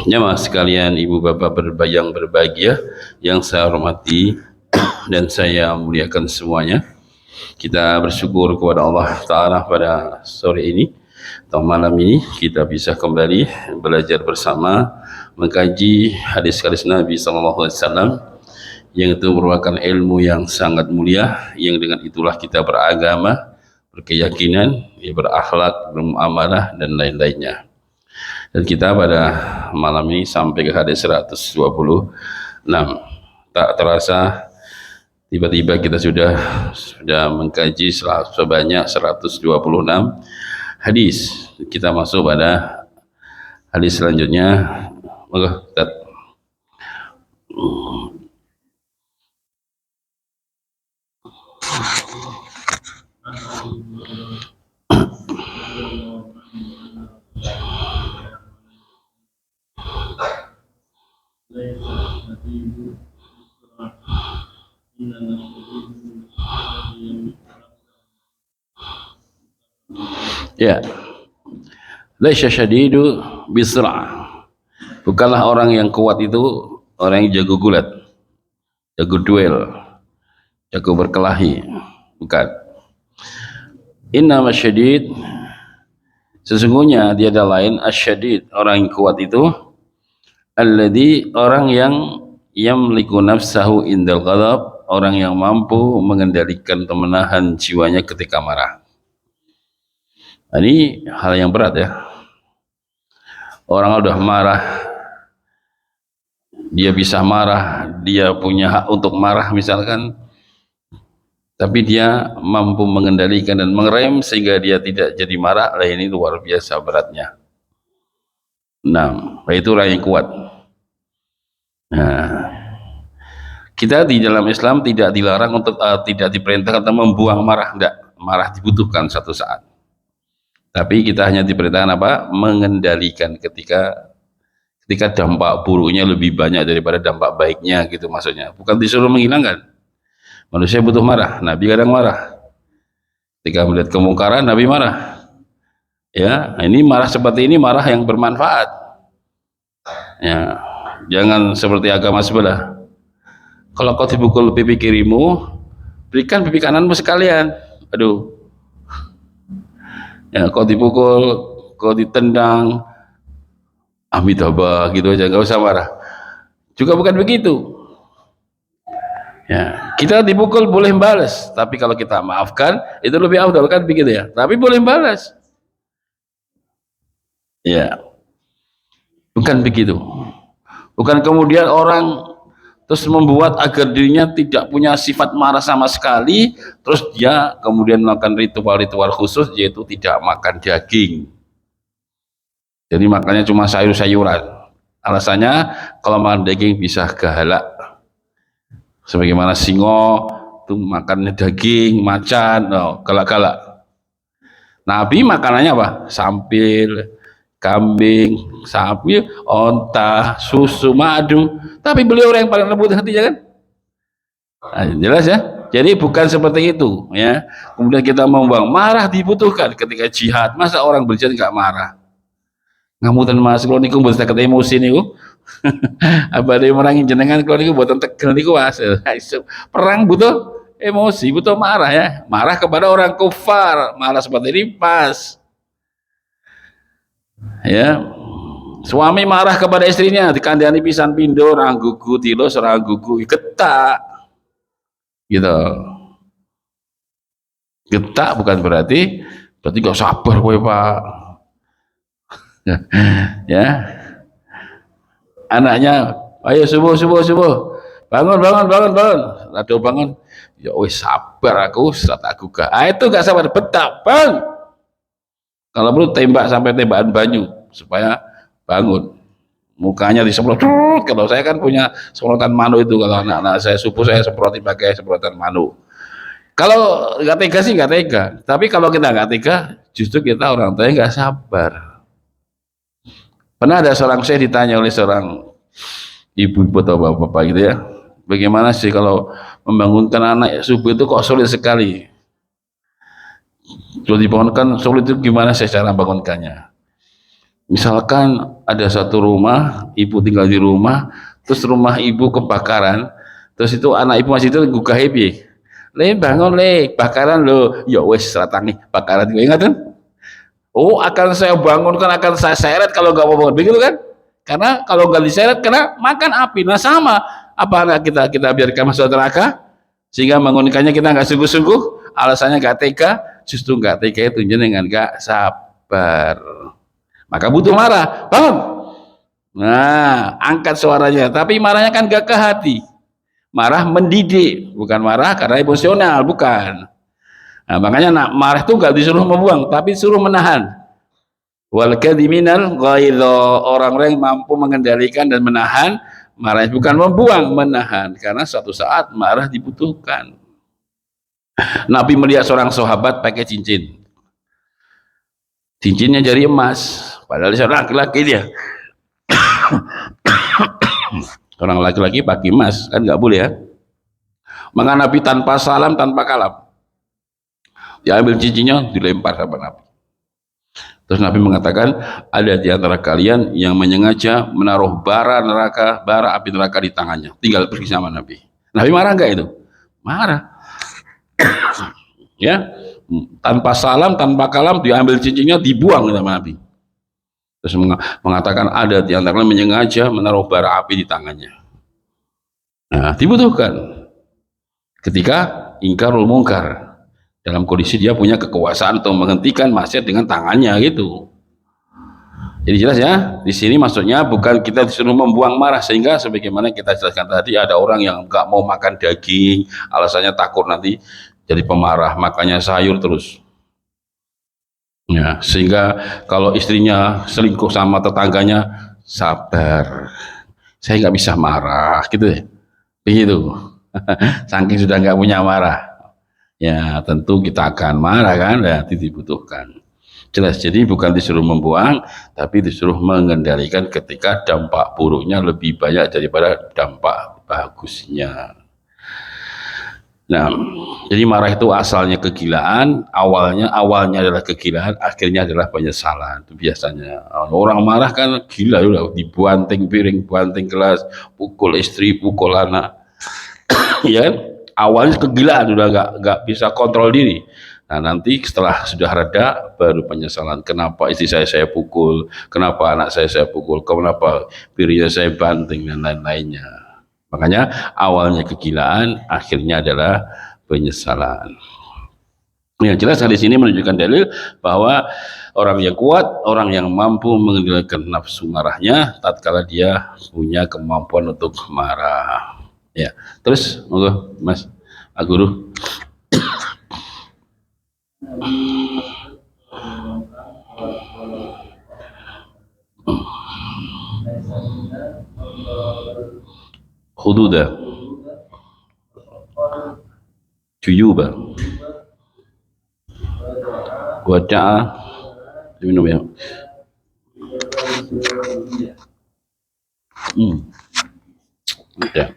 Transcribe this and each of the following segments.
Jamaah sekalian, ibu bapak yang berbahagia, yang saya hormati dan saya muliakan semuanya. Kita bersyukur kepada Allah Ta'ala pada sore ini atau malam ini kita bisa kembali belajar bersama mengkaji hadis-hadis Nabi Sallallahu Alaihi Wasallam yang itu merupakan ilmu yang sangat mulia, yang dengan itulah kita beragama, berkeyakinan, berakhlak, bermuamalah dan lain-lainnya. Dan kita pada malam ini sampai ke hadis 126. Tak terasa tiba-tiba kita sudah mengkaji sebanyak 126 hadis. Kita masuk pada hadis selanjutnya. Moga ya, laisya syadidu bisra. Bukanlah orang yang kuat itu orang yang jago gulat, jago duel, jago berkelahi. Bukan. Innama syadid, sesungguhnya tiada lain asyadid, orang yang kuat itu alladzi, orang yang yamliku nafsahu indal ghadab, orang yang mampu mengendalikan atau menahan jiwanya ketika marah. Nah, ini hal yang berat ya. Orang udah marah, dia bisa marah, dia punya hak untuk marah misalkan, tapi dia mampu mengendalikan dan mengerem sehingga dia tidak jadi marah. Lah, ini luar biasa beratnya. Nah, itu orang yang kuat. Nah, kita di dalam Islam tidak dilarang untuk tidak diperintahkan untuk membuang marah, enggak. Marah dibutuhkan satu saat. Tapi kita hanya diperintahkan apa? Mengendalikan ketika dampak buruknya lebih banyak daripada dampak baiknya, gitu maksudnya. Bukan disuruh menghilangkan. Manusia butuh marah, Nabi kadang marah. Ketika melihat kemungkaran, Nabi marah. Ya, ini marah seperti ini marah yang bermanfaat. Ya, jangan seperti agama sebelah. Kalau kau dipukul pipi kirimu, berikan pipi kananmu sekalian. Aduh. Ya, kau dipukul, kau ditendang, amitabha gitu aja, nggak usah marah. Juga bukan begitu. Ya, kita dipukul boleh balas, tapi kalau kita maafkan itu lebih afdal, kan begitu ya. Tapi boleh balas. Ya, bukan begitu. Bukan kemudian orang terus membuat agar dirinya tidak punya sifat marah sama sekali, terus dia kemudian melakukan ritual-ritual khusus, yaitu tidak makan daging. Jadi makannya cuma sayur-sayuran. Alasannya kalau makan daging bisa gahala. Sebagaimana singo itu makannya daging, macan, galak-galak. Nabi makanannya apa? Sampil, kambing, sapi, onta, susu, madu. Tapi beliau orang yang paling lembut hatinya kan? Nah, jelas ya. Jadi bukan seperti itu ya. Kemudian kita membuang marah dibutuhkan ketika jihad. Masa orang berjihad nggak marah? Ngamutan mas kalau niku buat tak emosi niku. Apa ada yang merangi jenengan kalau niku buatan tegel niku hasil. Perang butuh emosi, butuh marah ya. Marah kepada orang kufar, marah seperti ini pas. Ya, suami marah kepada istrinya, dikandani pisan pindo, orang gugu tilos, orang gugu getak, gitu. Getak bukan berarti gak sabar kowe Pak. Ya, anaknya, ayo subuh, bangun, aduh bangun, ya wis sabar aku, serat aku gak, itu gak sabar, betak bang. Kalau perlu tembak sampai tembakan banyu supaya bangun. Mukanya disemprot. Kalau saya kan punya semprotan manu itu, kalau anak-anak saya subuh saya semprotin pakai semprotan manu. Kalau nggak tega sih nggak tega. Tapi kalau kita nggak tega, justru kita orang tua nggak sabar. Pernah ada seorang saya ditanya oleh seorang ibu-ibu atau bapak-bapak gitu ya, bagaimana sih kalau membangunkan anak subuh itu kok sulit sekali? Kalau dibangunkan sulit itu gimana sih cara bangunkannya? Misalkan ada satu rumah, ibu tinggal di rumah, terus rumah ibu kebakaran, terus itu anak ibu masih itu gugah ibu, le bangun le, bakaran lo, ya wes ratangi bakaran, ingat kan? Oh akan saya bangunkan, akan saya seret kalau nggak mau bangun, begitu kan? Karena kalau nggak diseret, karena makan api. Nah sama, apa nggak kita biarkan masuk neraka, sehingga mengunkannya kita nggak sungguh-sungguh, alasannya nggak tega, justru nggak tega itu dengan nggak sabar. Maka butuh marah, bangun. Nah, angkat suaranya, tapi marahnya kan gak ke hati. Marah mendidik, bukan marah karena emosional, bukan. Nah, makanya marah itu gak disuruh membuang, tapi disuruh menahan. Wal kadhiminal ghaidha, orang-orang yang mampu mengendalikan dan menahan marah, bukan membuang, menahan, karena suatu saat marah dibutuhkan. Nabi melihat seorang sahabat pakai cincin. Cincinnya dari emas, padahal seorang laki-laki dia. Orang laki-laki pakai emas kan nggak boleh ya. Maka Nabi tanpa salam, tanpa kalam, diambil cincinnya, dilempar sama Nabi. Terus Nabi mengatakan, ada di antara kalian yang menyengaja menaruh bara neraka, bara api neraka di tangannya. Tinggal pergi sama Nabi. Nabi marah nggak itu? Marah. Ya, tanpa salam, tanpa kalam, diambil cincinnya, dibuang sama Nabi. Terus mengatakan ada di antara kalian menyengaja menaruh bara api di tangannya. Nah, dibutuhkan ketika ingkarul mungkar, dalam kondisi dia punya kekuasaan untuk menghentikan maksiat dengan tangannya gitu. Jadi jelas ya, di sini maksudnya bukan kita disuruh membuang marah, sehingga sebagaimana kita jelaskan tadi, ada orang yang nggak mau makan daging, alasannya takut nanti jadi pemarah, makanya sayur terus. Ya, sehingga kalau istrinya selingkuh sama tetangganya, sabar, saya nggak bisa marah gitu ya, begitu. Saking sudah nggak punya marah, ya tentu kita akan marah kan, ya dibutuhkan. Jelas, jadi bukan disuruh membuang, tapi disuruh mengendalikan ketika dampak buruknya lebih banyak daripada dampak bagusnya. Nah, jadi marah itu asalnya kegilaan, awalnya adalah kegilaan, akhirnya adalah penyesalan. Itu biasanya orang marah kan gila, udah dibanting piring, banting gelas, pukul istri, pukul anak, ya kan? Awalnya kegilaan, udah nggak bisa kontrol diri. Nah nanti setelah sudah reda, baru penyesalan. Kenapa istri saya pukul? Kenapa anak saya pukul? Kenapa piringnya saya banting dan lain-lainnya? Makanya awalnya kegilaan, akhirnya adalah penyesalan. Yang jelas hadis ini menunjukkan dalil bahwa orang yang kuat, orang yang mampu mengendalikan nafsu marahnya, tatkala dia punya kemampuan untuk marah. Ya, terus monggo Mas Guru. Hududa, juyuba, wada'a, minum ya. Ya.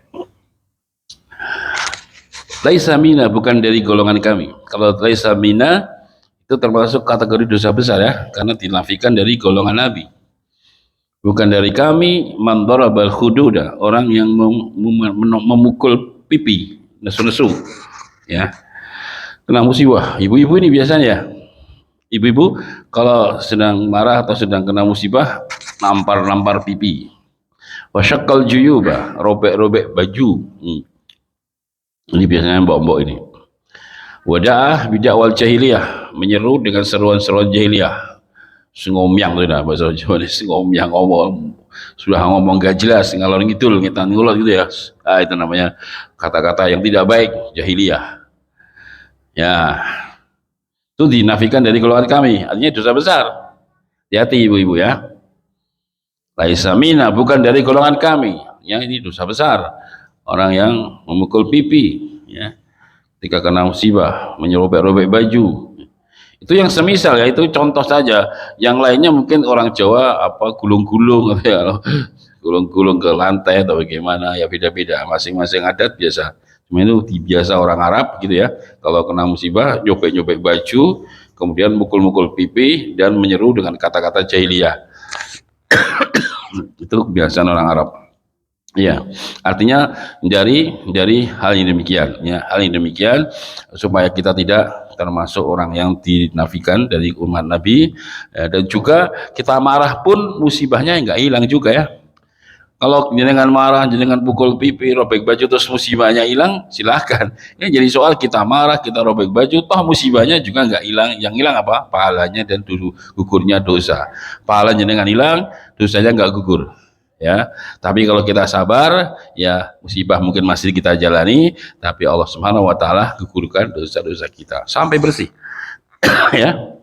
Laisa mina, bukan dari golongan kami. Kalau laisa mina itu termasuk kategori dosa besar ya, karena dinafikan dari golongan Nabi. Bukan dari kami, man darabal khududa, orang yang memukul pipi, nesu-nesu, ya, kena musibah. Ibu-ibu ini biasanya, ibu-ibu kalau sedang marah atau sedang kena musibah, nampar-nampar pipi. Wasyakkal juyuba, robek-robek baju. Ini biasanya mbok-mbok ini. Wada'ah bidakwal jahiliyah, menyeru dengan seruan-seruan jahiliyah. Sengomyang itu dah bahasa Jawa, sengomyang, sudah ngomong gak jelas, ngalor ngidul, ngitan ngulot gitu ya. Itu namanya kata-kata yang tidak baik, jahiliyah. Ya, itu dinafikan dari golongan kami, artinya dosa besar. Hati-hati ibu-ibu ya. Laisa mina, bukan dari golongan kami. Ya, ini dosa besar. Orang yang memukul pipi, ya, ketika kena musibah, menyerobek-robek baju. Itu yang semisal ya, itu contoh saja. Yang lainnya mungkin orang Jawa apa gulung-gulung ya, gulung-gulung ke lantai atau bagaimana ya, beda-beda, masing-masing adat biasa. Cuma itu biasa orang Arab gitu ya, kalau kena musibah nyobek-nyobek baju, kemudian mukul-mukul pipi dan menyeru dengan kata-kata jahiliyah. Itu kebiasaan orang Arab. Ya, artinya dari hal yang demikian, ya, hal yang demikian supaya kita tidak termasuk orang yang dinafikan dari umat Nabi, ya, dan juga kita marah pun musibahnya nggak hilang juga ya. Kalau jenengan marah, jenengan pukul pipi, robek baju terus musibahnya hilang, silahkan. Ini jadi soal kita marah, kita robek baju, toh musibahnya juga nggak hilang. Yang hilang apa? Pahalanya dan dulu gugurnya dosa. Pahala jenengan hilang, dosanya nggak gugur. Ya, tapi kalau kita sabar, ya musibah mungkin masih kita jalani, tapi Allah Subhanahu Wa Taala gugurkan dosa-dosa kita sampai bersih. Ya.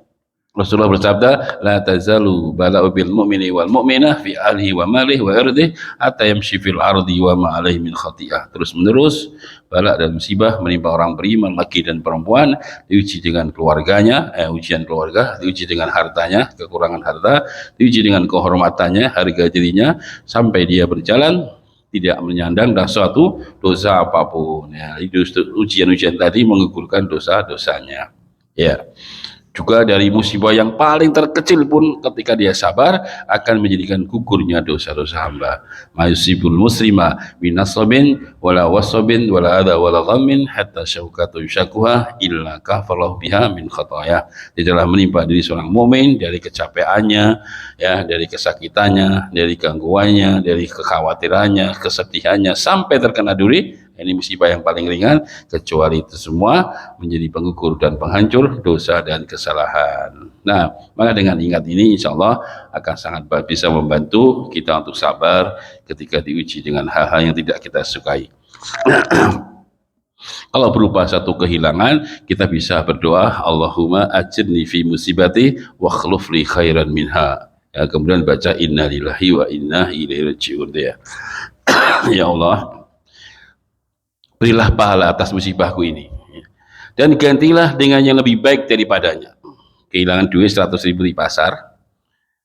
Rasulullah bersabda, la tazalu bala'u bil mu'mini wal mu'minah fi alihi wa malihi wa irdihi hatta yamshi fil ardi wa ma alaihi min khati'ah. Terus menerus bala dan musibah menimpa orang beriman laki dan perempuan, diuji dengan keluarganya, ujian keluarga, diuji dengan hartanya, kekurangan harta, diuji dengan kehormatannya, harga dirinya, sampai dia berjalan tidak menyandang dan suatu dosa apapun. Ya, ujian-ujian tadi menggugurkan dosa-dosanya. Ya. Juga dari musibah yang paling terkecil pun ketika dia sabar akan menjadikan gugurnya dosa-dosa hamba. Mayusibul muslima minasabin wala wasabin wala adha wala ghammin hatta syaukatu yushakuha illa kafalahu biha min khataya. Tidaklah menimpa diri seorang mukmin dari kecapeannya, ya, dari kesakitannya, dari gangguannya, dari kekhawatirannya, kesedihannya sampai terkena duri. Ini musibah yang paling ringan, kecuali itu semua menjadi penggugur dan penghancur dosa dan kesalahan. Nah, maka dengan ingat ini insya Allah akan sangat bisa membantu kita untuk sabar ketika diuji dengan hal-hal yang tidak kita sukai. Kalau berupa satu kehilangan, kita bisa berdoa, Allahumma ajirni fi musibati wa khluf li khairan minha. Ya, kemudian baca innalillahi wa inna ilaihi raji'un, ya. Ya Allah, berilah pahala atas musibahku ini dan gantilah dengan yang lebih baik daripadanya. Kehilangan duit 100.000 di pasar,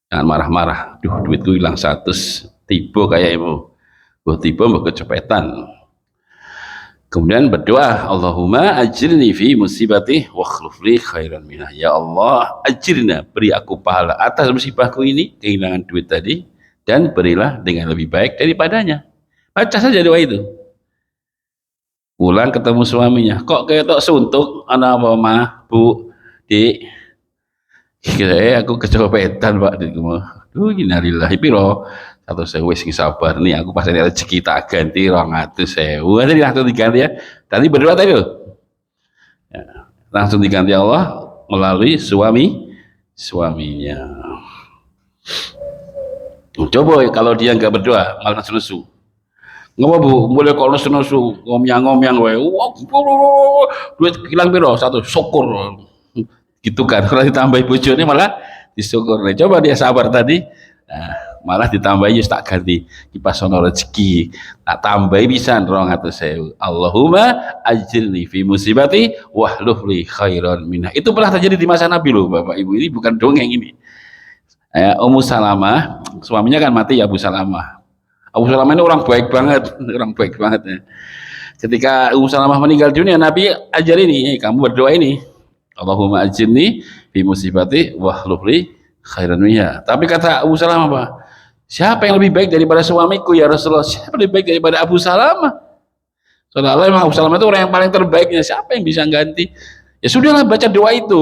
jangan marah-marah, duh duitku hilang 100, tiba kayak ibu, tiba mau kecopetan. Kemudian berdoa, Allahumma ajirni fi musibati wa khluf li khairan minha. Ya Allah, ajirna, beri aku pahala atas musibahku ini, kehilangan duit tadi, dan berilah dengan lebih baik daripadanya. Baca saja doa itu. Pulang ketemu suaminya, kok kayak tok suntuk, anak apa mah, bu, dik, kira aku kecopetan pak, dik, duh innalillahi piro, 100.000 wis sabar nih, aku pas ada rezeki tak ganti 200.000, tadi langsung diganti ya, tadi berdoa tadi loh, ya, langsung diganti Allah melalui suaminya. Coba kalau dia nggak berdoa malah nesu. Ngapa bu, boleh kalau nesu ngomyang wae, duit hilang piro, 1, syukur, gitu kan. Kalau ditambahi bojone malah disyukur. Nah, coba dia sabar tadi, nah, malah ditambahi tak ganti kipas ono rezeki, tak tambahi bisa 200.000. Allahumma ajirni fi musibati wahluf li khairan minha. Itu pernah terjadi di masa Nabi loh, Bapak Ibu, ini bukan dongeng ini. Ummu Salamah, suaminya kan mati ya, Abu Salamah. Abu Salamah ini orang baik banget, orang baik banget ya. Ketika Ummu Salamah meninggal dunia, Nabi ajar ini, kamu berdoa ini, Allahumma ajirni fi musibati wahluf li khairan minha. Tapi kata Abu Salamah apa? Siapa yang lebih baik daripada suamiku ya Rasulullah? Siapa lebih baik daripada Abu Salamah? Soalnya Abu Salamah itu orang yang paling terbaiknya. Siapa yang bisa ganti? Ya sudahlah, baca doa itu.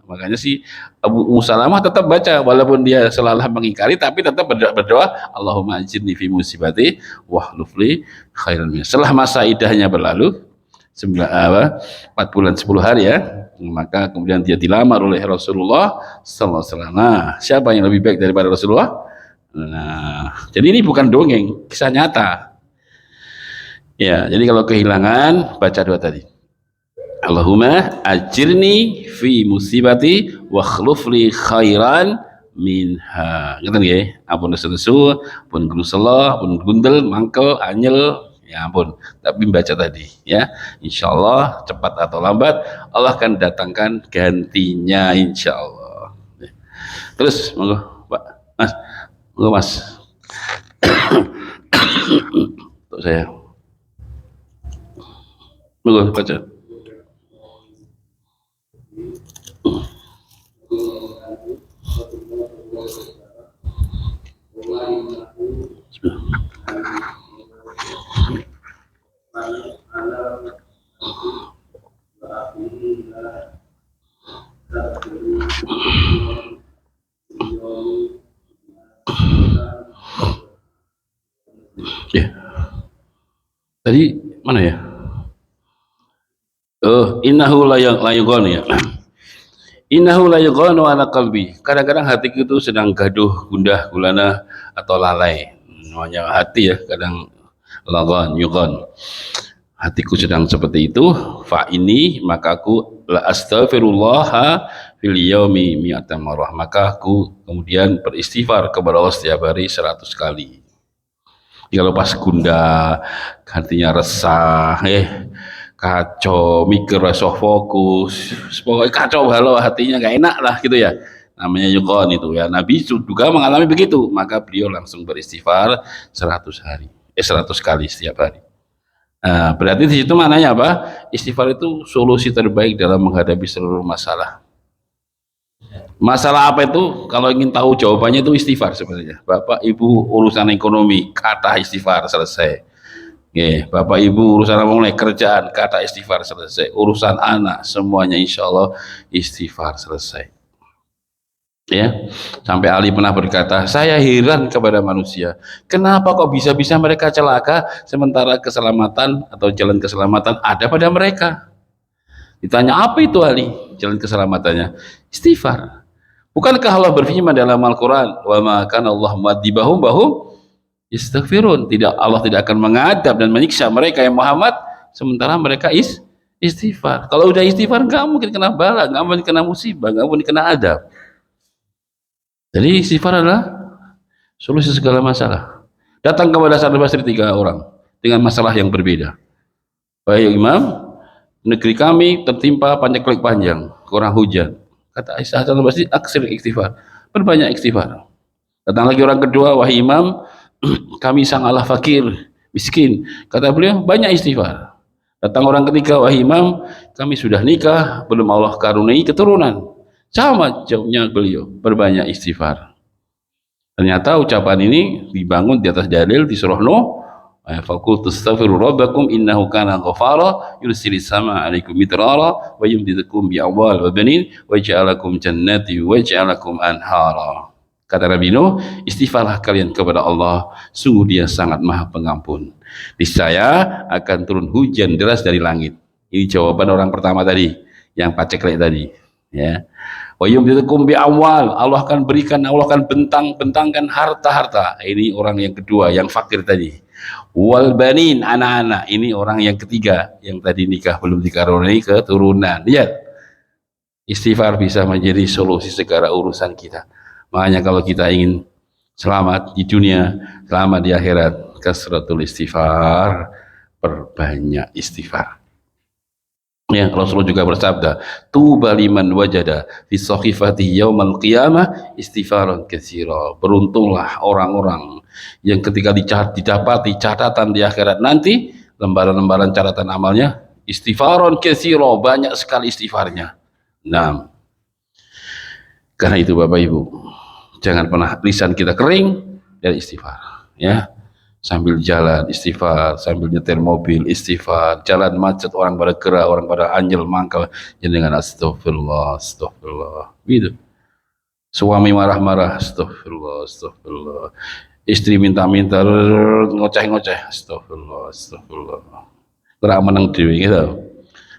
Makanya si Ummu Salamah tetap baca walaupun dia selalu mengingkari, tapi tetap berdoa Allahumma ajirni fi musibati wahluf li khairan minha. Setelah masa idahnya berlalu 4 bulan 10 hari ya, maka kemudian dia dilamar oleh Rasulullah sallallahu alaihi wasallam. Nah, siapa yang lebih baik daripada Rasulullah? Nah, jadi ini bukan dongeng, kisah nyata. Ya, jadi kalau kehilangan baca doa tadi. Allahumma ajirni fi musibati wa khluf li khairan minha. Ngeten nggih, ampun nesu-nesu, pun grusela, pun gundel, mangkel, anyel, ya ampun. Tapi baca tadi ya. Insyaallah cepat atau lambat Allah akan datangkan gantinya insyaallah. Terus monggo, Pak. Mas. Monggo, Mas. Untuk saya. Monggo baca. Ya. Tadi mana ya? Oh, innahu layughon ya. Innahu layughonu ala qalbi. Kadang-kadang hatiku itu sedang gaduh, gundah, gulana atau lalai. Namanya hati ya, kadang lagon, yugon. Hatiku sedang seperti itu, fa ini maka aku la astaghfirullah fil yaumi mi'atan marrah. Maka aku kemudian beristighfar kepada Allah setiap hari 100 kali. Kalau pas gundah, hatinya resah, kacau, mikir rasa fokus, pokoknya kacau balau hatinya gak enak lah gitu ya. Namanya yukon itu ya. Nabi juga mengalami begitu, maka beliau langsung beristighfar 100 hari, 100 kali setiap hari. Nah, berarti di situ maknanya apa? Istighfar itu solusi terbaik dalam menghadapi seluruh masalah. Masalah apa itu? Kalau ingin tahu jawabannya itu istighfar sebenarnya. Bapak Ibu urusan ekonomi, kata istighfar selesai. Bapak Ibu urusan mulai kerjaan, kata istighfar selesai. Urusan anak, semuanya insya Allah istighfar selesai. Ya, sampai Ali pernah berkata, saya heran kepada manusia, kenapa kok bisa-bisa mereka celaka sementara keselamatan atau jalan keselamatan ada pada mereka. Ditanya, apa itu Ali jalan keselamatannya? Istighfar. Bukankah Allah berfirman dalam Al-Quran, wa ma kana Allah mu'adzibahum bahum yastaghfirun. Allah tidak akan mengadab dan menyiksa mereka yang Muhammad sementara mereka istighfar. Kalau udah istighfar nggak mungkin kena bala, nggak mungkin kena musibah, nggak mungkin kena adab. Jadi istighfar adalah solusi segala masalah. Datang kepada Hasan al-Basri 3 orang dengan masalah yang berbeda. Wahai Imam, negeri kami tertimpa panyeklik panjang, kurang hujan. Kata Hasan al-Basri, aksir istighfar, perbanyak istighfar. Datang lagi orang kedua, wahai Imam, kami sangatlah fakir, miskin. Kata beliau, banyak istighfar. Datang orang ketiga, wahai Imam, kami sudah nikah, belum Allah karuniai keturunan. Sama jawabnya beliau, berbanyak istighfar. Ternyata ucapan ini dibangun di atas dalil di surah Nuh, faqultu astaghfiru rabbakum innahu kana ghafara yursilis sama 'alaikum midrara wa yumdidukum bi amwal wa banin wa ja'alakum jannati wa ja'alakum anhara. Kata Nabi Nuh, istighfarlah kalian kepada Allah, sungguh Dia sangat Maha Pengampun. Niscaya akan turun hujan deras dari langit. Ini jawaban orang pertama tadi, yang paceklik tadi, ya. Wa yumdidukum bi amwal, Allah akan berikan, Allah akan bentangkan harta-harta. Ini orang yang kedua, yang fakir tadi. Wal banin, anak-anak. Ini orang yang ketiga, yang tadi nikah belum dikaruniai keturunan. Lihat, istighfar bisa menjadi solusi segala urusan kita. Makanya kalau kita ingin selamat di dunia, selamat di akhirat, kasratul istighfar, perbanyak istighfar. Ya, Rasulullah juga bersabda, tuba liman wajada fi sahifati yaumal qiyamah istighfaran katsira. Beruntunglah orang-orang yang ketika didapati catatan di akhirat nanti, lembaran-lembaran catatan amalnya istighfaran katsira, banyak sekali istighfarnya. Nah, karena itu Bapak Ibu, jangan pernah lisan kita kering dari istighfar, ya. Sambil jalan istighfar, sambil nyetir mobil istighfar, jalan macet orang pada gerah, orang pada anjel mangkal, dengan astagfirullah, astagfirullah, gitu. Suami marah-marah, astagfirullah, astagfirullah. Istri minta-minta, ngoceh-ngoceh, astagfirullah, astagfirullah. Kurang menang dewi gitu.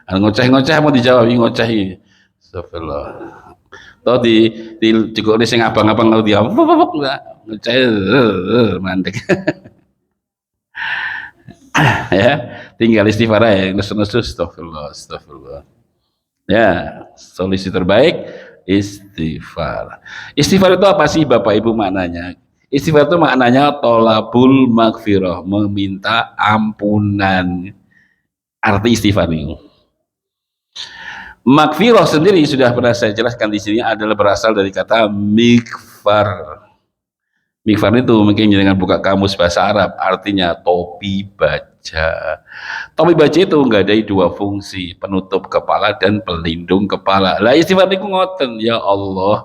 Ngoceh-ngoceh mau dijawab, ngoceh, astagfirullah. Toh di cukup di sing abang-abang kalau dia, ngoceh, mandek. Ya, tinggal istighfar aja, nesu-nesu, astagfirullah, astagfirullah. Ya, solusi terbaik istighfar. Istighfar itu apa sih Bapak Ibu maknanya? Istighfar itu maknanya tolabul magfirah, meminta ampunan. Arti istighfar ini. Magfirah sendiri sudah pernah saya jelaskan di sini adalah berasal dari kata mikfar. Mikfar itu mungkin dengan buka kamus bahasa Arab, artinya topi baja. Topi baja itu nggak ada dua fungsi, penutup kepala dan pelindung kepala. Lah istighfar itu ngoten, ya Allah,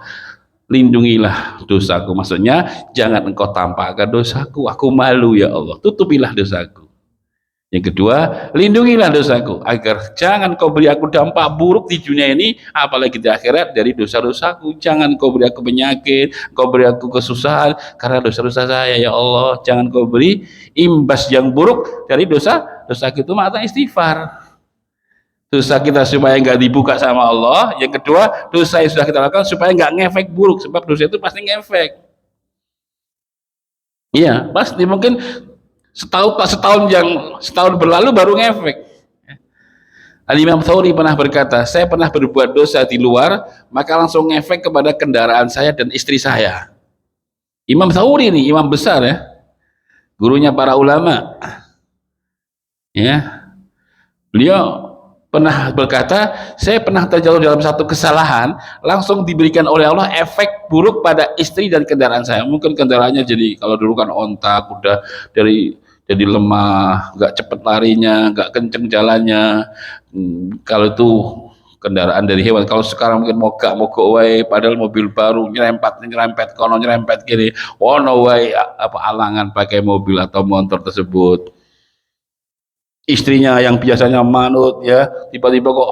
lindungilah dosaku, maksudnya jangan engkau tampakkan dosaku, aku malu ya Allah, tutupilah dosaku. Yang kedua, lindungilah dosaku agar jangan kau beri aku dampak buruk di dunia ini, apalagi di akhirat dari dosa-dosaku. Jangan kau beri aku penyakit, kau beri aku kesusahan karena dosa-dosa saya ya Allah. Jangan kau beri imbas yang buruk dari dosa itu. Maka istighfar. Dosa kita supaya nggak dibuka sama Allah. Yang kedua, dosa yang sudah kita lakukan supaya nggak ngefek buruk, sebab dosa itu pasti ngefek. Iya, pasti mungkin setahun berlalu baru ngefek. Al-Imam Thawri pernah berkata, saya pernah berbuat dosa di luar, maka langsung ngefek kepada kendaraan saya dan istri saya. Imam Thawri ini imam besar ya, gurunya para ulama. Ya, beliau pernah berkata, saya pernah terjatuh dalam satu kesalahan, langsung diberikan oleh Allah efek buruk pada istri dan kendaraan saya. Mungkin kendaraannya jadi, kalau dulu kan onta, udah jadi lemah, nggak cepet larinya, nggak kenceng jalannya. Kalau itu kendaraan dari hewan, kalau sekarang mungkin mogok wae, padahal mobil baru nyerempet kono nyerempet kiri, wono wae apa alangan pakai mobil atau motor tersebut. Istrinya yang biasanya manut ya, tiba-tiba kok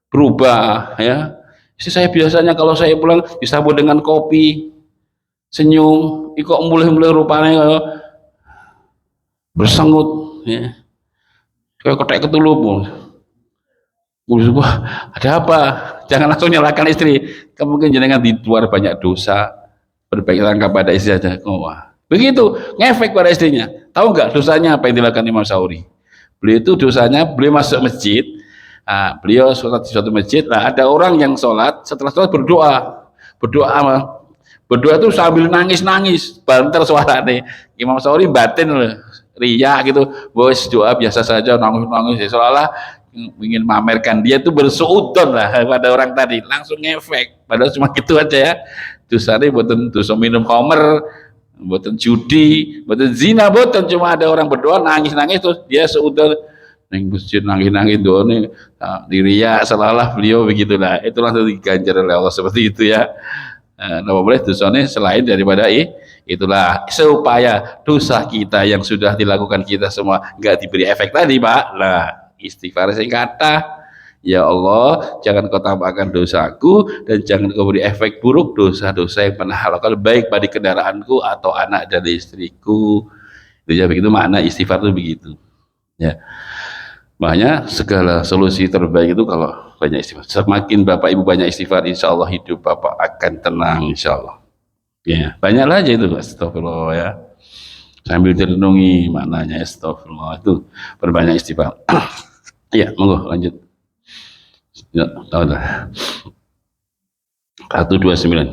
berubah ya. Istri saya biasanya kalau saya pulang disambut dengan kopi, senyum, kok mulai-mulai rupanya bersengut ya. Kayak kotek ketulup. Wah, ada apa? Jangan langsung nyalahkan istri. Mungkin jenengan di luar banyak dosa, berbaik sangka pada istri saja. Wah, begitu ngefek pada istrinya. Tahu nggak dosanya apa yang dilakukan Imam Sauri? Beliau itu dosanya, beliau masuk masjid, beliau sholat di suatu masjid, ada orang yang sholat, setelah sholat berdoa itu sambil nangis banter suaranya. Imam Sauri batin riya gitu, bos doa biasa saja, nangis ya, seolah-olah ingin memamerkan dia itu bersuudon lah pada orang tadi, langsung ngefek, padahal cuma gitu aja ya. Dosanya buatan dosa minum khamr, buatan judi, buatan zina, buatan, cuma ada orang berdoa nangis terus dia seudon neng masjid nangis doa nih diriya seolah beliau begitulah. Itu langsung diganjar oleh Allah seperti itu ya. Nah, boleh dosanya selain daripada itulah, supaya dosa kita yang sudah dilakukan kita semua nggak diberi efek tadi Pak. Nah, istighfar sing kata, ya Allah jangan kau tambahkan dosaku dan jangan kau beri efek buruk dosa-dosa yang pernah lakukan, baik pada kendaraanku atau anak dan istriku. Itu ya, begitu makna istighfar itu begitu ya. Makanya segala solusi terbaik itu kalau banyak istighfar. Semakin Bapak Ibu banyak istighfar, insya Allah hidup Bapak akan tenang, insya Allah ya. Banyaklah aja itu astagfirullah ya, sambil direnungi maknanya astagfirullah, itu berbanyak istighfar. Ya, monggo lanjut. Ya, tahu dah. 129.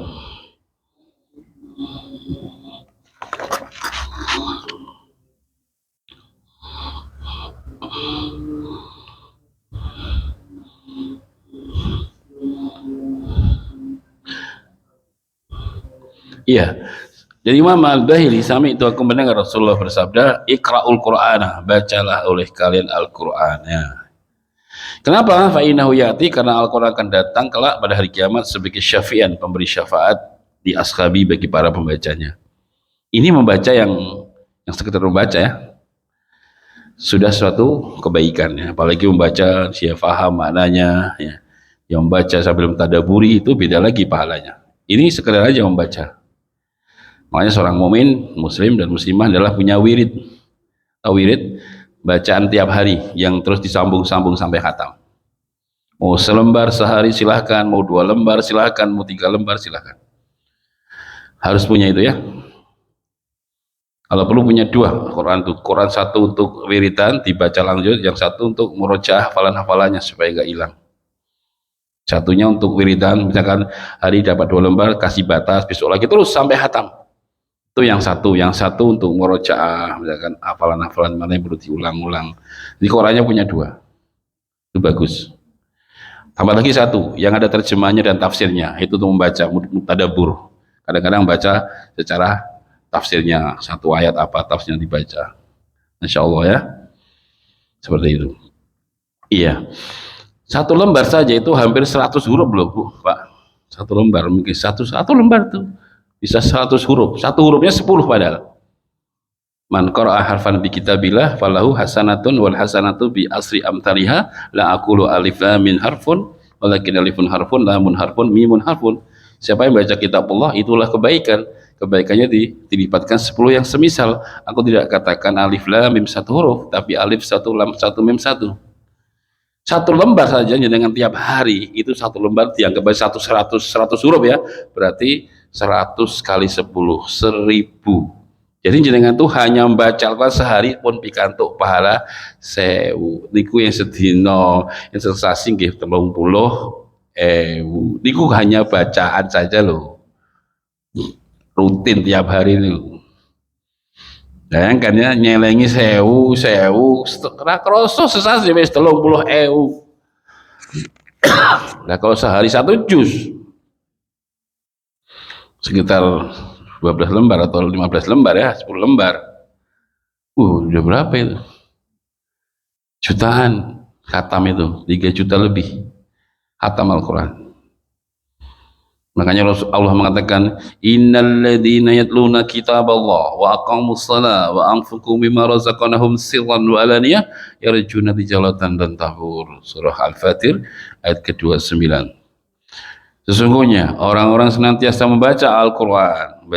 Iya. Jadi Imam Al-Bahili, sami itu aku mendengar Rasulullah bersabda, Iqra'ul Qur'ana, bacalah oleh kalian Al-Qur'an ya. Kenapa? Fa'inahu ya'ti, karena Al-Quran akan datang kelak pada hari kiamat sebagai syafi'an, pemberi syafaat di ashabi bagi para pembacanya. Ini membaca yang sekedar membaca ya, sudah suatu kebaikan ya. Apalagi membaca dia faham maknanya ya. Yang membaca sambil mentadaburi itu beda lagi pahalanya. Ini sekedar aja membaca. Makanya seorang mukmin, muslim dan muslimah adalah punya wirid. Wirid bacaan tiap hari yang terus disambung-sambung sampai khatam. Mau selembar sehari silahkan, mau 2 lembar silahkan, mau 3 lembar silahkan. Harus punya itu ya. Kalau perlu punya 2 Quran tuh, Quran satu untuk wiridan dibaca langsung, yang satu untuk murojaah hafalan-hafalannya supaya gak hilang. Satunya untuk wiridan, misalkan hari dapat 2 lembar kasih batas, besok lagi terus sampai khatam. Itu yang satu untuk murojaah, misalkan hafalan-hafalan mana yang perlu diulang-ulang. Jadi Qurannya punya 2, itu bagus. Tambah lagi 1 yang ada terjemahnya dan tafsirnya, itu untuk membaca mutadabur. Kadang-kadang baca secara tafsirnya, 1 ayat apa tafsirnya dibaca. Insya Allah ya, seperti itu. Iya, 1 lembar saja itu hampir 100 huruf loh Bu, Pak. Satu lembar mungkin satu lembar tuh bisa 100 huruf. Satu hurufnya 10 padahal. Man qara'a harfan bi kitabillah falahu hasanatun wal hasanatu bi asri amthaliha la aqulu alif lam min harfun walakin alifun harfun lamun harfun mimun harfun. Siapa yang baca kitab Allah itulah kebaikan. Kebaikannya dilipatkan 10 yang semisal. Aku tidak katakan alif lam mim satu huruf, tapi alif satu lam satu mim satu. Satu lembar saja dengan tiap hari itu satu lembar dianggap 100 huruf ya. Berarti 100 kali 10 1000. Jadi jenengan tuh hanya membaca Al-Quran sehari pun pikantuk pahala 1000. Niku yang sedino, yang sensasi nggih 30.000. Niku hanya bacaan saja loh. Rutin tiap hari nih. Bayangkan ya nyelengi 1000, ora kroso sesasi wis 30.000. Nah kalau sehari 1 juz sekitar 12 lembar atau 15 lembar ya, 10 lembar. Udah berapa itu? Jutaan khatam itu, 3 juta lebih khatam Al-Quran. Makanya Allah mengatakan innal ladzina yatluna kitaballah wa aqamus shalah wa anfaqu mimma razaqnahum sirran wa alaniyah yarjuna tijaratan lan tahur. Surah Al-Fatir ayat ke-29. Sesungguhnya orang-orang senantiasa membaca Al-Quran,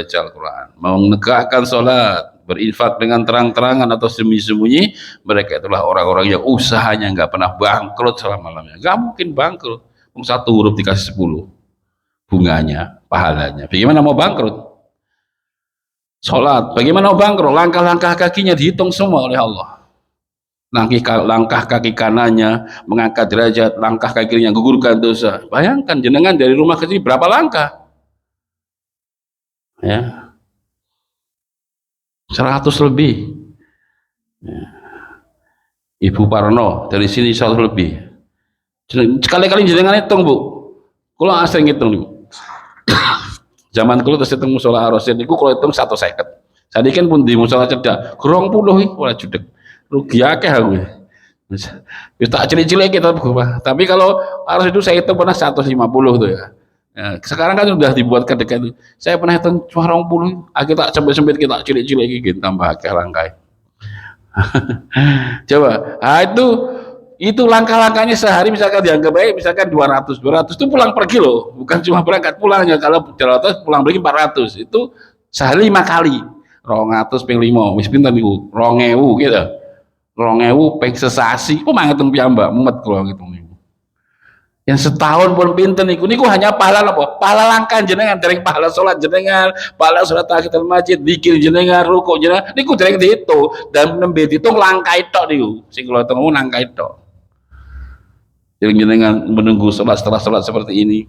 menegakkan sholat, berinfak dengan terang-terangan atau sembunyi-sembunyi, mereka itulah orang-orang yang usahanya nggak pernah bangkrut selama-lamanya. Nggak mungkin bangkrut. 1 huruf dikasih 10 bunganya, pahalanya. Bagaimana mau bangkrut? Sholat, bagaimana mau bangkrut? Langkah-langkah kakinya dihitung semua oleh Allah. Langkah kaki kanannya mengangkat derajat, langkah kaki kirinya gugurkan dosa. Bayangkan jenengan dari rumah ke sini berapa langkah? Ya. 100 lebih. Ya. Ibu Parno dari sini 100 lebih. Sekali-kali jenengan hitung, Bu. Kalau asing hitung nih. Zaman kulo terus hitung musola Ar-Rasyid niku kalau hitung 150. Sadikan pun di musola cedak 20 iki ora judeg. Rugi akeh aku. Wis tak cilik-cilik kita, tapi kalau harus itu saya hitung pernah 150 tuh ya. Ya, sekarang kan sudah dibuat dekat itu. Saya pernah hitung cuma 20, kita sempit-sempit kita cilik-cilik gitu tambah akeh langkah. Coba, itu langkah-langkahnya sehari misalkan dianggap baik misalkan 200 itu pulang pergi loh, bukan cuma berangkat pulangnya. Kalau 200 pulang pergi 400 itu sehari 5 kali. 200 ping 5 wis pinten niku 2000 gitu. 2000 ping sesasi kok mangeteng piyambak mumet kula ngitung niku. Yang setahun pun pinten niku hanya pahala apa? Pahala langkah jenengan, dereng pahala salat jenengan, pahala salat tahiyatul masjid, zikir jenengan, rukuk jenengan niku dereng diitung dan nembe diitung langkah tok niku. Sing kula temu langkah tok. Jenengan menunggu setelah sholat seperti ini.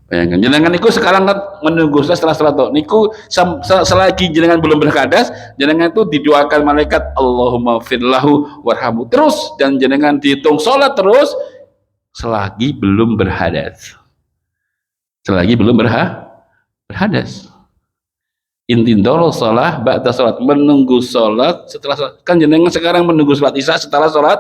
Bayangkan jenengan niku sekarang kan menunggu setelah sholat niku selagi jenengan belum berhadas, jenengan itu didoakan malaikat Allahumma firlahu warhamu terus, dan jenengan dihitung sholat terus selagi belum berhadas. Selagi belum berhadas. Intindoro sholat ba'da sholat, menunggu sholat setelah sholat. Kan jenengan sekarang menunggu sholat isya setelah sholat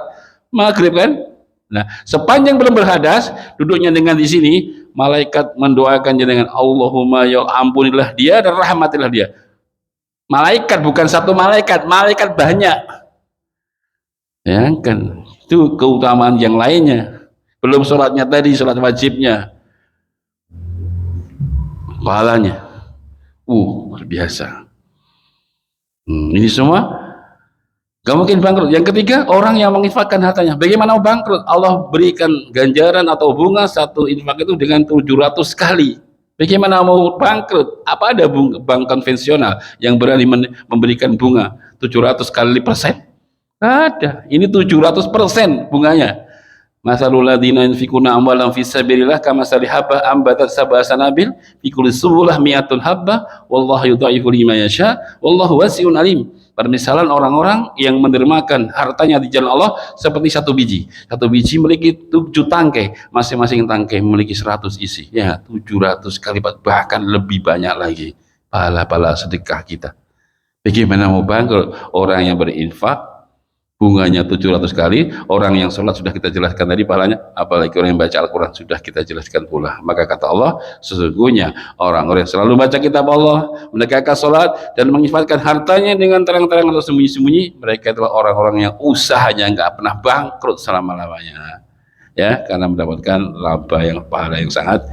maghrib kan. Nah, sepanjang belum berhadas, duduknya dengan di sini, malaikat mendoakan jenengan, Allahumma ya ampunilah dia dan rahmatilah dia. Malaikat bukan satu malaikat banyak. Ya kan, itu keutamaan yang lainnya. Belum sholatnya tadi, sholat wajibnya, pahalanya, luar biasa. Ini semua gak mungkin bangkrut. Yang ketiga, orang yang menginfakkan hartanya. Bagaimana mau bangkrut? Allah berikan ganjaran atau bunga satu infak itu dengan 700 kali. Bagaimana mau bangkrut? Apa ada bank konvensional yang berani memberikan bunga 700 kali persen? Ada. Ini 700% bunganya. Masalul ladzina yunfikuna amwalan fi sabilillah kamasali habba ambatat sab'a sanabil fi kulli subullah mi'atun habba wallahu yudha'ifu liman yasha wallahu wasi'un alim. Permisalan orang-orang yang mendermakan hartanya di jalan Allah seperti satu biji. Satu biji memiliki 7 tangkai, masing-masing tangkai memiliki 100 isi. Ya, 700 kali bahkan lebih banyak lagi pahala-pahala sedekah kita. Bagaimana mau bangkrut? Orang yang berinfak bunganya 700 kali. Orang yang sholat sudah kita jelaskan tadi pahalanya, apalagi orang yang baca Al-Quran sudah kita jelaskan pula. Maka kata Allah, sesungguhnya orang-orang yang selalu baca kitab Allah, menegakkan sholat dan menginfakkan hartanya dengan terang-terang atau sembunyi-sembunyi, mereka adalah orang-orang yang usahanya nggak pernah bangkrut selama-lamanya, ya, karena mendapatkan laba yang pahala yang sangat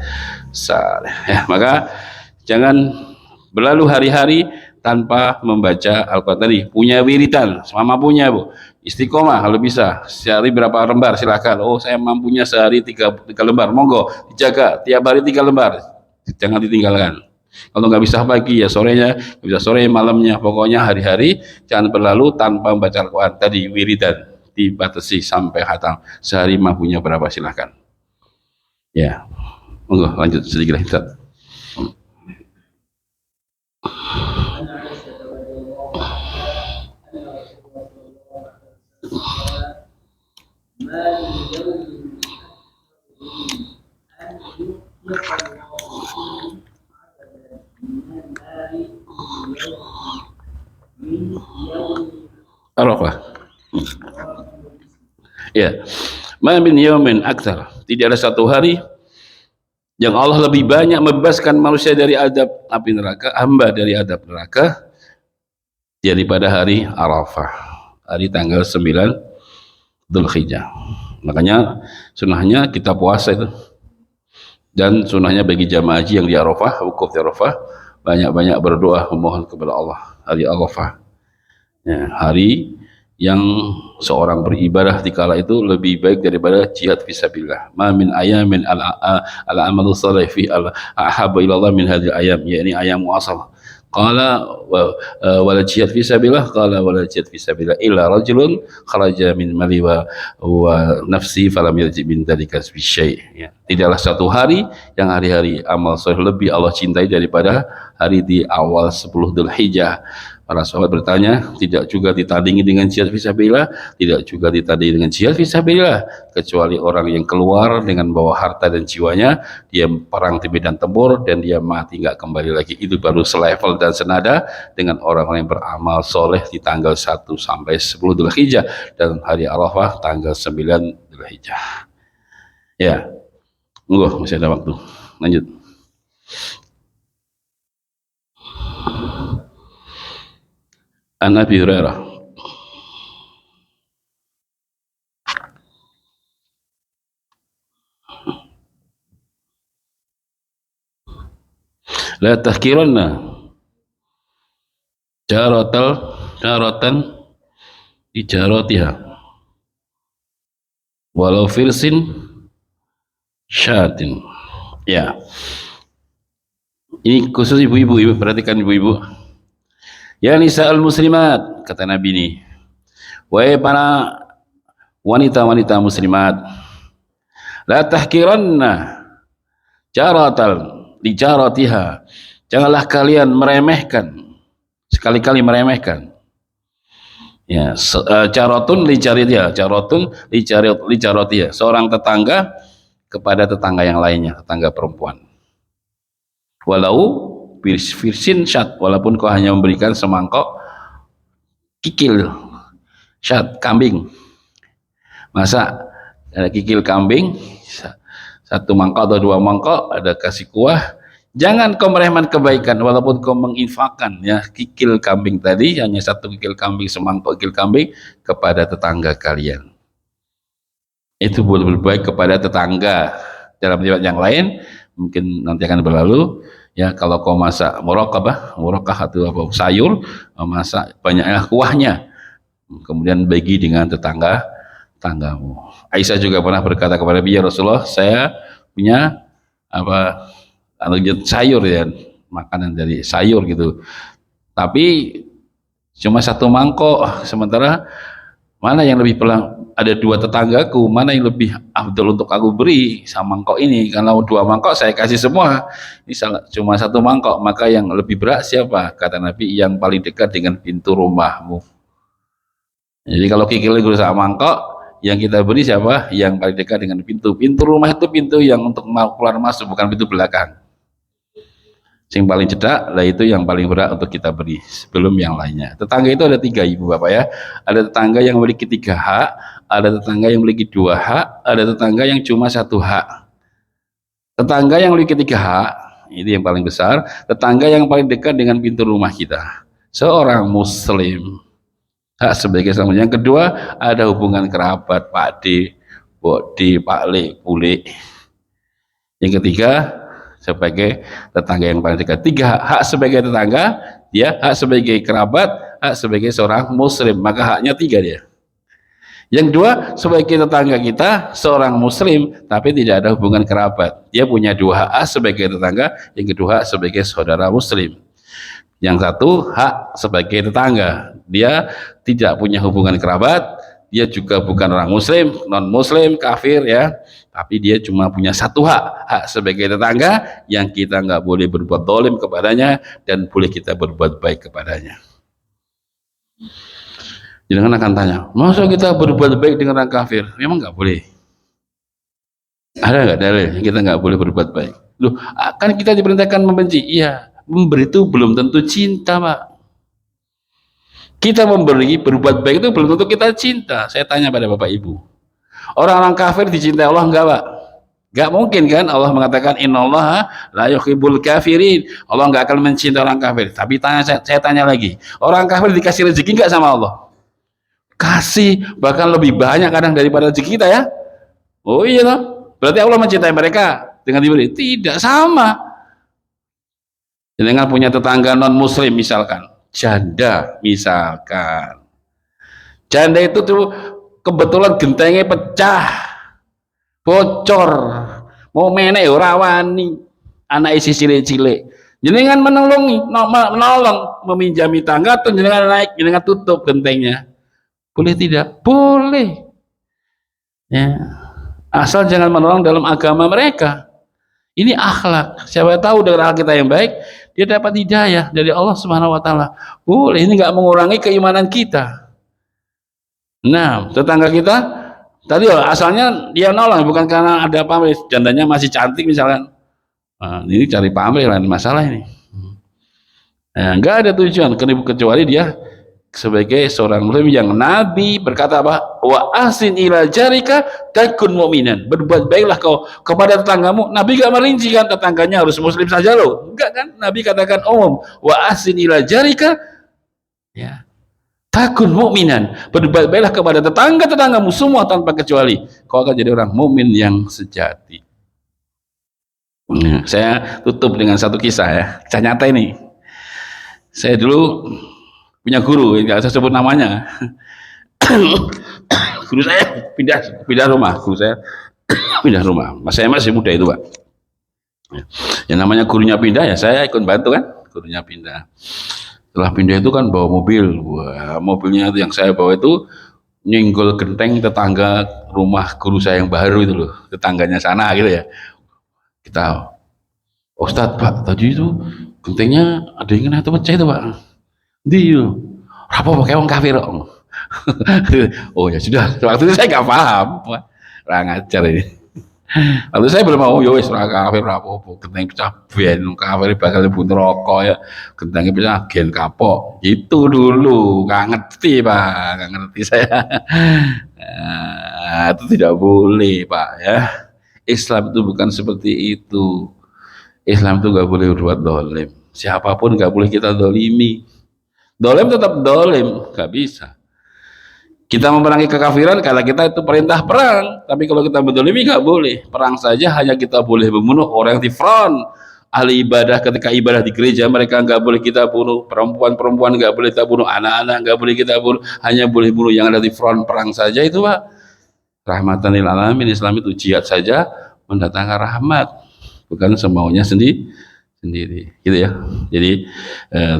besar, ya. Maka jangan berlalu hari-hari tanpa membaca Al-Quran tadi. Punya wiridan, sama punya Bu, istiqomah kalau bisa, sehari berapa lembar silahkan. Oh saya mampunya sehari tiga lembar, monggo dijaga, tiap hari 3 lembar, jangan ditinggalkan. Kalau nggak bisa pagi ya sorenya, nggak bisa sore malamnya, pokoknya hari-hari jangan berlalu tanpa membaca Al-Quran tadi. Wiridan dibatasi sampai khatam, sehari mampunya berapa silahkan, ya. Monggo lanjut sedikit kita. Arafah. Ya. Ma min yaumin aktsar. Tidak ada satu hari yang Allah lebih banyak membebaskan manusia dari adab api neraka, hamba dari adab neraka, daripada hari Arafah, hari tanggal 9 Dzulhijjah. Makanya sunnahnya kita puasa itu, dan sunnahnya bagi jamaah haji yang di Arafah, wukuf di Arafah, banyak-banyak berdoa memohon kepada Allah hari Arafah, ya, hari yang seorang beribadah di kala itu lebih baik daripada jihad fisabilillah. Ma min ayamin al-amalu salih fi al-ahabba ila Allah min hadhihi ayam, yakni ayam muasal. Qala wala jihad fisabilillah, qala wala jihad fisabilillah illa rajulun kharaja min mali wa nafsi falam yarji min dzalika bi syai', ya. Tidaklah satu hari yang hari-hari amal saleh lebih Allah cintai daripada hari di awal 10 Dzulhijjah. Para sahabat bertanya, tidak juga ditandingi dengan jihad fisabilillah, tidak juga ditandingi dengan jihad fisabilillah, kecuali orang yang keluar dengan bawa harta dan jiwanya, dia perang di medan tempur dan dia mati nggak kembali lagi. Itu baru selevel dan senada dengan orang-orang yang beramal soleh di tanggal 1 sampai 10 Dzulhijjah dan hari Arafah tanggal 9 Dzulhijjah. Ya, masih ada waktu. Lanjut. An Abi Hurairah la tahkiranna jaratan ijaratiha walau firsin syatin, ya. Ini khusus ibu-ibu, perhatikan ibu-ibu. Ya nisa'al muslimat, kata Nabi ini, wahai para wanita-wanita muslimat, la tahkiranna jaratal li jaratiha, janganlah kalian meremehkan, sekali-kali meremehkan, ya. Jaratun li jaratiha, jaratun li jaratiha, seorang tetangga kepada tetangga yang lainnya, tetangga perempuan. Walau firsin syat, walaupun kau hanya memberikan semangkok kikil syat kambing, masa ada kikil kambing 1 mangkok atau 2 mangkok, ada kasih kuah, jangan kau meremehkan kebaikan walaupun kau menginfakkan, ya, kikil kambing tadi, hanya 1 kikil kambing, semangkok kikil kambing kepada tetangga kalian. Itu boleh berbaik kepada tetangga. Dalam riwayat yang lain mungkin nanti akan berlalu, ya, kalau kau masak murokah atau apa sayur, masak banyaknya kuahnya, kemudian bagi dengan tetanggamu. Aisyah juga pernah berkata kepada Nabi, ya Rasulullah, saya punya sayur, ya, makanan dari sayur gitu, tapi cuma 1 mangkok, sementara mana yang lebih ada 2 tetanggaku, mana yang lebih afdal untuk aku beri sama mangkok ini? Kalau 2 mangkok saya kasih semua, ini cuma 1 mangkok, maka yang lebih berat siapa? Kata Nabi, yang paling dekat dengan pintu rumahmu. Jadi kalau kikil itu sama mangkok, yang kita beri siapa? Yang paling dekat dengan pintu. Pintu rumah itu pintu yang untuk keluar masuk, bukan pintu belakang. Yang paling cedak lah itu yang paling berat untuk kita beri sebelum yang lainnya. Tetangga itu ada 3 ibu bapak ya. Ada tetangga yang memiliki 3 hak, ada tetangga yang memiliki 2 hak, ada tetangga yang cuma 1 hak. Tetangga yang memiliki 3 hak itu yang paling besar. Tetangga yang paling dekat dengan pintu rumah kita, seorang muslim, hak sebagai sama. Yang kedua ada hubungan kerabat, Pak D, Bok D, Pak Le, Bule. Yang ketiga sebagai tetangga yang paling dekat. 3 hak sebagai tetangga, dia hak sebagai kerabat, hak sebagai seorang muslim, maka haknya 3 dia. Yang 2 sebagai tetangga kita seorang muslim tapi tidak ada hubungan kerabat, dia punya 2 hak sebagai tetangga, yang kedua hak sebagai saudara muslim. Yang 1 hak sebagai tetangga, dia tidak punya hubungan kerabat, dia juga bukan orang muslim, non muslim, kafir ya, tapi dia cuma punya 1 hak sebagai tetangga, yang kita nggak boleh berbuat dolim kepadanya dan boleh kita berbuat baik kepadanya. Jangan akan tanya, masa kita berbuat baik dengan orang kafir? Memang nggak boleh. Ada nggak dalil kita nggak boleh berbuat baik? Loh, kan kita diperintahkan membenci. Iya, memberi itu belum tentu cinta, Pak. Kita memberi, berbuat baik itu belum tentu kita cinta. Saya tanya pada Bapak Ibu, orang-orang kafir dicintai Allah enggak, Pak? Enggak mungkin kan? Allah mengatakan innallaha la yuhibbul kafirin. Allah enggak akan mencintai orang kafir. Tapi saya tanya lagi, orang kafir dikasih rezeki enggak sama Allah? Kasih, bahkan lebih banyak kadang daripada rezeki kita ya. Oh iya toh, berarti Allah mencintai mereka dengan diberi? Tidak, sama. Dengan punya tetangga non muslim misalkan, janda misalkan, janda itu tuh kebetulan gentengnya pecah, bocor, mau menek ora wani, anak isi cilik-cilik, jenengan menolong meminjami tangga atau jenengan naik, jenengan tutup gentengnya, boleh tidak? Boleh ya, asal jangan menolong dalam agama mereka. Ini akhlak. Siapa tahu dengan akhlak kita yang baik, dia dapat hidayah dari Allah Subhanahu wa taala. Boleh, ini nggak mengurangi keimanan kita. Nah, tetangga kita tadi asalnya dia nolong bukan karena ada pamrih, jandanya masih cantik misalkan. Nah, ini cari pamrih lain masalah ini. Nah, nggak ada tujuan kecuali dia sebagai seorang muslim yang Nabi berkata apa? Wa ahsin ila jarika takun mu'minan. Berbuat baiklah kau kepada tetanggamu. Nabi gak merinci kan tetangganya harus muslim saja loh. Enggak kan? Nabi katakan umum. Wa ahsin ila jarika ya takun mu'minan. Berbuat baiklah kepada tetangga-tetanggamu semua tanpa kecuali. Kau akan jadi orang mukmin yang sejati. Nah, saya tutup dengan satu kisah ya. Kisah nyata ini. Saya dulu punya guru, nggak saya sebut namanya. Guru saya pindah rumah, guru saya pindah rumah. Saya masih muda itu, Pak. Yang namanya gurunya pindah ya saya ikut bantu kan, gurunya pindah. Setelah pindah itu kan bawa mobil, mobilnya itu yang saya bawa itu nyenggol genteng tetangga rumah guru saya yang baru itu loh, tetangganya sana gitu ya. Kita, Ustadz Pak, tadi itu gentengnya ada yang kena pecah itu Pak. Dia apa pakai orang kafir om. Oh ya sudah, waktu itu saya nggak paham, orang ngajar ini. Waktu saya belum mau, yo wis orang kafir apa-apa, genteng pecah ben kafir bakal mlebu neraka ya, gentengnya pecah gen kapok, itu dulu nggak ngerti Pak, nggak ngerti saya. Nah, itu tidak boleh Pak ya. Islam itu bukan seperti itu. Islam itu nggak boleh berbuat dolim. Siapapun nggak boleh kita dolimi. Dolim tetap dolim, nggak bisa. Kita memerangi kekafiran kalau kita itu perintah perang, tapi kalau kita mendolimi nggak boleh. Perang saja hanya kita boleh membunuh orang di front. Ahli ibadah ketika ibadah di gereja mereka nggak boleh kita bunuh, perempuan nggak boleh kita bunuh, anak-anak nggak boleh kita bunuh, hanya boleh bunuh yang ada di front perang saja itu Pak. Rahmatan lil alamin, Islam itu jihad saja mendatangkan rahmat, bukan semaunya sendiri gitu ya. Jadi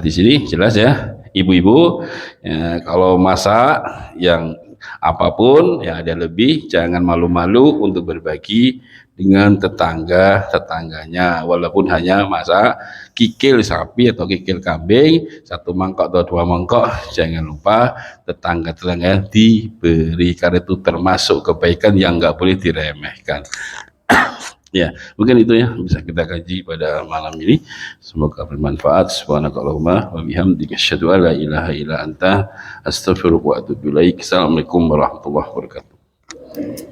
di sini jelas ya. Ibu-ibu ya, kalau masak yang apapun yang ada lebih jangan malu-malu untuk berbagi dengan tetangganya walaupun hanya masak kikil sapi atau kikil kambing 1 mangkok atau 2 mangkok, jangan lupa tetangga diberi karena itu termasuk kebaikan yang nggak boleh diremehkan. Ya, mungkin itu ya bisa kita kaji pada malam ini. Semoga bermanfaat. Subhanakallahumma wa bihamdika asyhadu an la ilaha illa anta astaghfiruka wa atubu ilaik. Assalamualaikum warahmatullahi wabarakatuh.